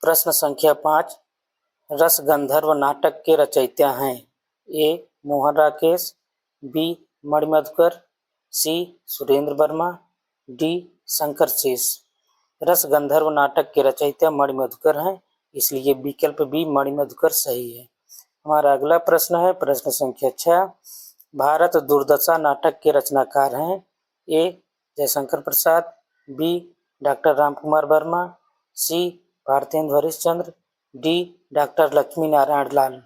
प्रश्न संख्या 5। रस गंधर्व नाटक के रचयिता हैं। ए. मोहन राकेश, बी. मणिमधुकर, सी. सुरेंद्र वर्मा, डी. शंकर शेष। रस गंधर्व नाटक के रचयिता मणिमधुकर हैं, इसलिए विकल्प बी मणिमधुकर सही है। हमारा अगला प्रश्न है प्रश्न संख्या 6। भारत दुर्दशा नाटक के रचनाकार हैं। ए. जयशंकर प्रसाद, बी. डॉक्टर रामकुमार वर्मा, सी. भारतेंदु हरिश्चंद्र, डी. डॉक्टर लक्ष्मी नारायण लाल।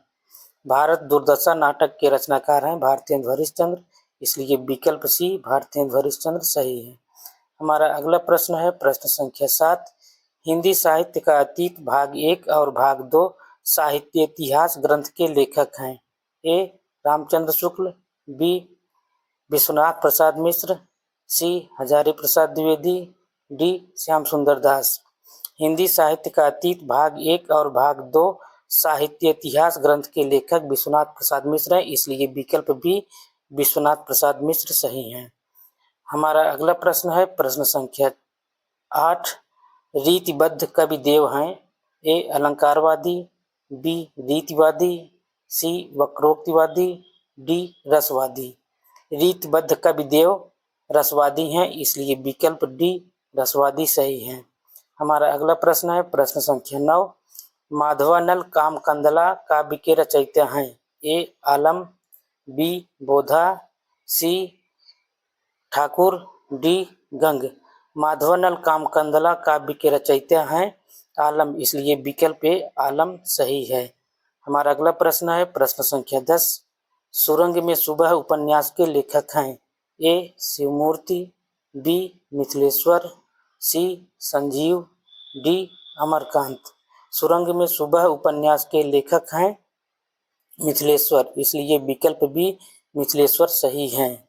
भारत दुर्दशा नाटक के रचनाकार हैं भारतेंदु हरिश्चंद्र, इसलिए विकल्प सी भारतेंदु हरिश्चंद्र सही है। हमारा अगला प्रश्न है प्रश्न संख्या 7। हिंदी साहित्य का अतीत भाग 1 और भाग 2 साहित्य इतिहास ग्रंथ के लेखक हैं। ए. रामचंद्र शुक्ल, बी. विश्वनाथ प्रसाद मिश्र, सी. हजारी प्रसाद द्विवेदी, डी. श्याम सुंदर दास। हिंदी साहित्य का अतीत भाग 1 और भाग 2 साहित्य इतिहास ग्रंथ के लेखक विश्वनाथ प्रसाद मिश्र हैं, इसलिए विकल्प बी विश्वनाथ प्रसाद मिश्र सही हैं। हमारा अगला प्रश्न है प्रश्न संख्या 8। रीतिबद्ध कवि देव हैं। ए. अलंकारवादी, बी. रीतिवादी, सी. वक्रोक्तिवादी, डी. रसवादी। रीतिबद्ध कवि देव रसवादी हैं, इसलिए विकल्प डी रसवादी सही है। हमारा अगला प्रश्न है प्रश्न संख्या 9। माधवानल कामकंदला काव्य के रचयिता हैं। ए. आलम, बी. बोधा, सी. ठाकुर, डी. गंग। माधवानल कामकंदला काव्य के रचयिता हैं आलम, इसलिए विकल्प ए आलम सही है। हमारा अगला प्रश्न है प्रश्न संख्या 10। सुरंग में सुबह उपन्यास के लेखक हैं। ए. शिवमूर्ति, बी. मिथिलेश्वर, सी. संजीव, डी. अमरकांत। सुरंग में सुबह उपन्यास के लेखक हैं मिथिलेश्वर, इसलिए विकल्प बी मिथिलेश्वर सही हैं।